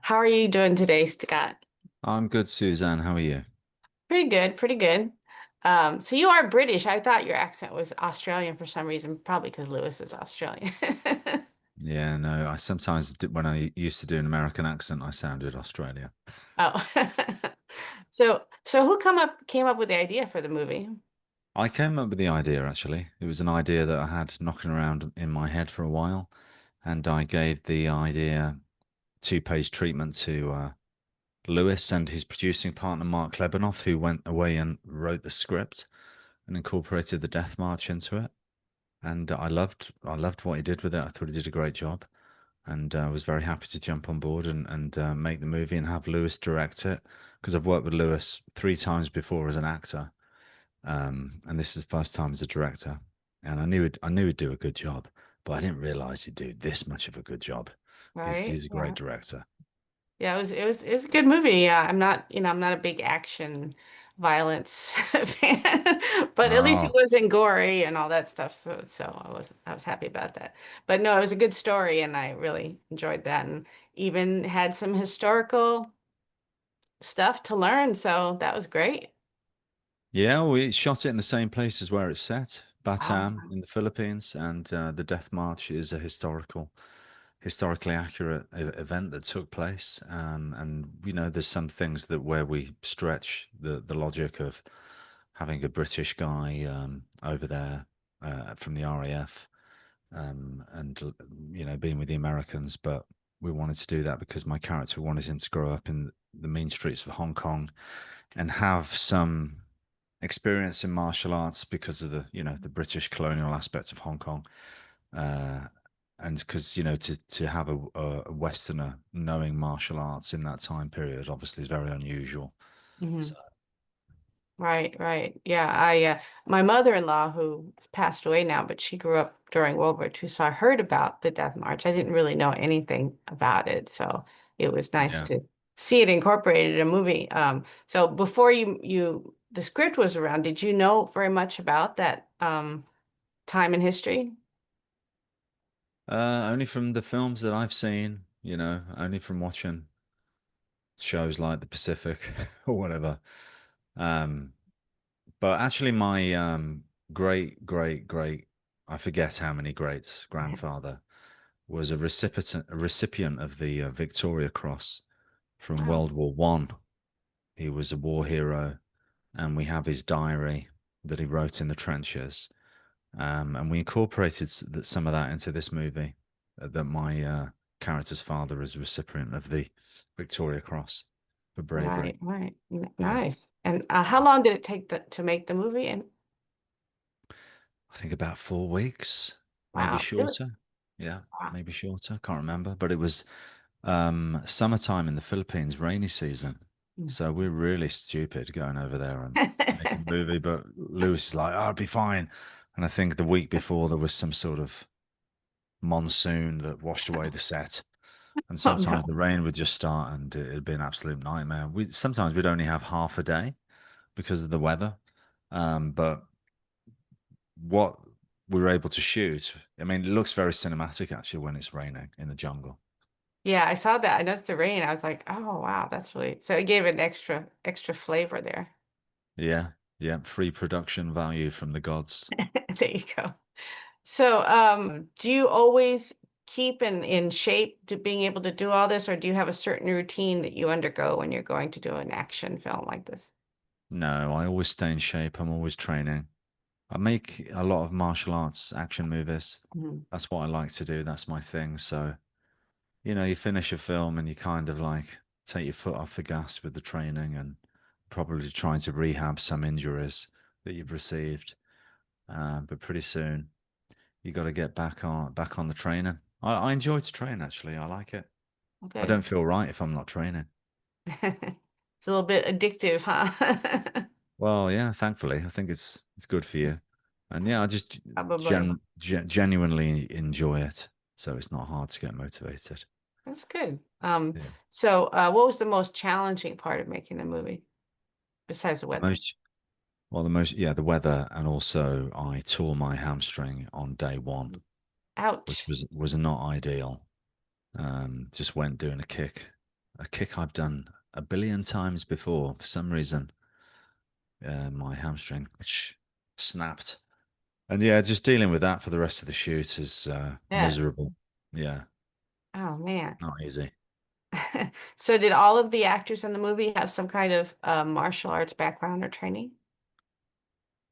How are you doing today, Scott? I'm good, Suzanne. How are you? Pretty good, pretty good. So you are British. I thought your accent was Australian for some reason, probably because Lewis is Australian. Yeah, no, I sometimes when I used to do an American accent, I sounded Australia. Oh. So who came up with the idea for the movie? I came up with the idea actually. It was an idea that I had knocking around in my head for a while, and I gave the idea two-page treatment to Lewis and his producing partner Mark Klebanoff, who went away and wrote the script and incorporated the Death March into it. And I loved what he did with it. I thought he did a great job. And I was very happy to jump on board and make the movie and have Lewis direct it because I've worked with Lewis three times before as an actor, and this is the first time as a director. And I knew he'd do a good job, but I didn't realize he'd do this much of a good job. He's Right? he's a great Yeah. director. Yeah, it was a good movie. Yeah, I'm not a big action violence fan, but at least it Oh, wasn't gory and all that stuff. So I was happy about that. But no, it was a good story and I really enjoyed that and even had some historical stuff to learn. So that was great. yeah, we shot it in the same place as where it's set, Batam Wow. in the Philippines, and the Death March is a historically accurate event that took place. And there's some things that where we stretch the logic of having a British guy over there from the RAF, and being with the Americans, but we wanted to do that because my character wanted him to grow up in the mean streets of Hong Kong and have some experience in martial arts because of the British colonial aspects of Hong Kong, uh, and because to have a Westerner knowing martial arts in that time period obviously is very unusual. Mhm. So Right, right. Yeah, my mother-in-law who passed away now, but she grew up during World War II, so I heard about the Death March. I didn't really know anything about it, so it was nice yeah, to see it incorporated in a movie. So before the script was around, did you know very much about that time in history? only from the films that I've seen, only from watching shows like The Pacific or whatever. Um, but actually, my great great great, I forget how many greats grandfather was a recipient of the Victoria Cross from Wow. World War One. He was a war hero, and we have his diary that he wrote in the trenches. And we incorporated some of that into this movie. That my character's father is a recipient of the Victoria Cross for bravery. Right, right. Yeah, Nice. And how long did it take to make the movie? And I think about 4 weeks, maybe wow, really? shorter. Yeah, Wow. maybe shorter. Can't remember, but it was summertime in the Philippines, rainy season. So we're really stupid going over there and making a movie. But Lewis is like, oh, I'll be fine. And I think the week before there was some sort of monsoon that washed away the set. And Oh sometimes no. the rain would just start and it'd be an absolute nightmare. Sometimes we'd only have half a day because of the weather. But what we were able to shoot, I mean, it looks very cinematic actually when it's raining in the jungle. Yeah, I saw that. I noticed the rain. I was like, oh wow, that's really so it gave it an extra flavor there. Yeah, yeah, free production value from the gods. There you go. So, do you always keep in shape to being able to do all this, or do you have a certain routine that you undergo when you're going to do an action film like this? No, I always stay in shape. I'm always training. I make a lot of martial arts action movies. Mhm. That's what I like to do. That's my thing. So, you finish a film and you kind of like take your foot off the gas with the training and probably trying to rehab some injuries that you've received. But pretty soon you got to get back on the training. I enjoy to train actually. I like it. I don't Okay. feel right if I'm not training. It's a little bit addictive, huh? Well, yeah, thankfully, I think it's good for you. And yeah, I just Probably. genuinely enjoy it. So it's not hard to get motivated. That's good. Yeah. So what was the most challenging part of making the movie besides the The weather? most, yeah, the weather, and also I tore my hamstring on day one, which Ouch. was not ideal. Just went doing a kick. a kick I've done a billion times before. For some reason, my hamstring snapped. And yeah, just dealing with that for the rest of the shoot is Yeah. miserable. Yeah, Oh man. not easy. So did all of the actors in the movie have some kind of martial arts background or training?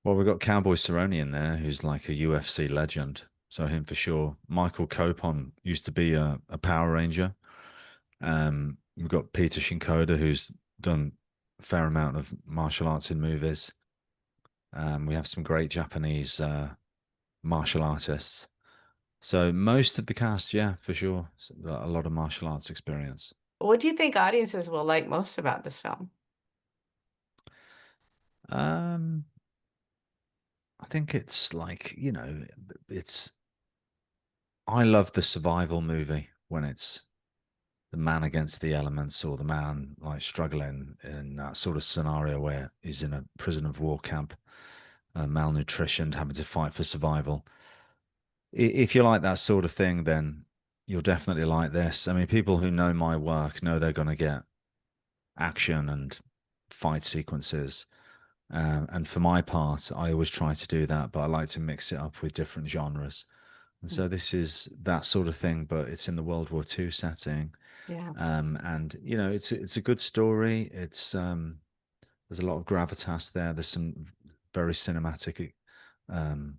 Well, we've got Cowboy Cerrone in there, who's like a UFC legend. So him for sure. Michael Copon used to be a Power Ranger. We've got Peter Shinkoda, who's done a fair amount of martial arts in movies. We have some great Japanese martial artists. So most of the cast, yeah, for sure, a lot of martial arts experience. What do you think audiences will like most about this film? Um, I think it's like, it's I love the survival movie when it's the man against the elements or the man like struggling in that sort of scenario where he's in a prison of war camp, malnutritioned, having to fight for survival. If you like that sort of thing, then you'll definitely like this. I mean, people who know my work know they're going to get action and fight sequences. And for my part, I always try to do that, but I like to mix it up with different genres. And so this is that sort of thing, but it's in the World War II setting. Yeah. And it's a good story. It's there's a lot of gravitas there. There's some very cinematic um,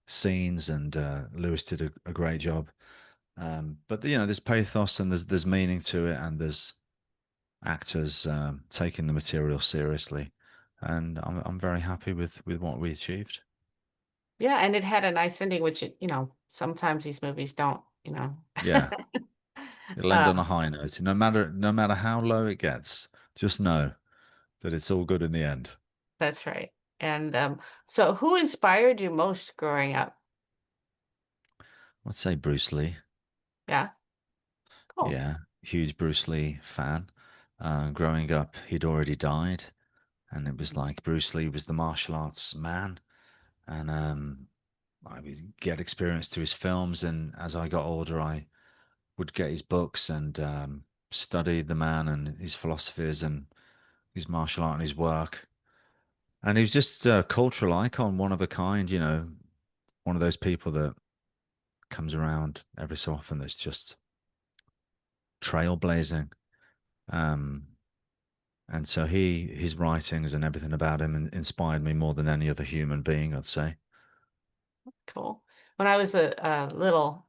scenes, and Lewis did a great job. But there's pathos and there's meaning to it, and there's actors taking the material seriously, and I'm very happy with what we achieved. Yeah, and it had a nice ending, which sometimes these movies don't. Yeah, it'll end on a Um, high note. No matter how low it gets, just know that it's all good in the end. that's right. And so who inspired you most growing up? I'd say Bruce Lee. Yeah, cool. Yeah, huge Bruce Lee fan. Growing up, he'd already died, and it was like Bruce Lee was the martial arts man, and I would get experience to his films. And as I got older, I would get his books and study the man and his philosophies and his martial art and his work. And he was just a cultural icon, one of a kind. One of those people that comes around every so often that's just trailblazing. Um, And so his writings and everything about him inspired me more than any other human being, I'd say. Cool. When I was a little,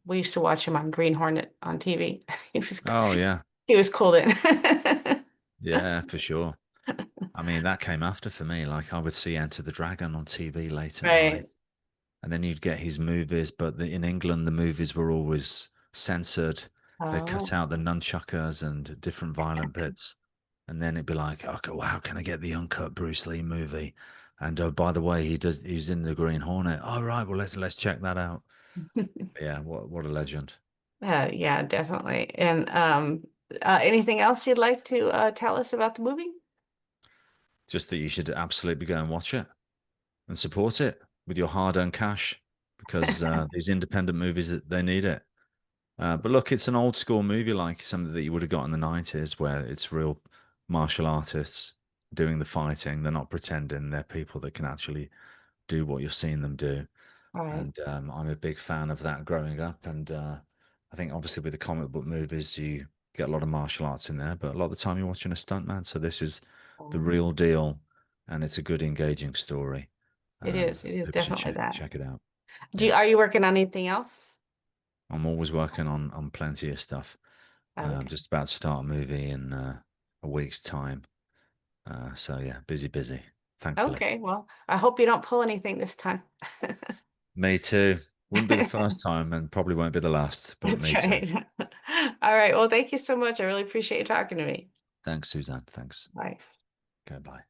we used to watch him on Green Hornet on TV. He was Oh yeah, he was cool then. yeah, for sure. I mean, that came after for me. Like I would see Enter the Dragon on TV late at Right. night, and then you'd get his movies. But in England, the movies were always censored. They'd cut Oh. out the nunchuckers and different violent bits, and then it'd be like, okay, well, how can I get the uncut Bruce Lee movie? And oh, by the way, he's in the Green Hornet. All right, well, let's check that out. Yeah, what a legend. Yeah, definitely. And anything else you'd like to tell us about the movie? Just that you should absolutely go and watch it and support it with your hard-earned cash because these independent movies they need it. But look, it's an old school movie like something that you would have got in the 90s where it's real martial artists doing the fighting. They're not pretending. They're people that can actually do what you're seeing them do. All right. And I'm a big fan of that growing up. And I think obviously with the comic book movies, you get a lot of martial arts in there, but a lot of the time you're watching a stuntman. So this is the real deal, and it's a good, engaging story. It is. It is People should definitely that. check it out. Do Yeah, you, are you working on anything else? I'm always working on plenty of stuff. I'm Okay. just about to start a movie in a week's time. So yeah, busy, thankfully. Okay. Well, I hope you don't pull anything this time. Me too. Wouldn't be the first time and probably won't be the last, but That's me too. right. All right. Well, thank you so much. I really appreciate you talking to me. Thanks, Suzanne. Thanks. Bye. Okay, bye.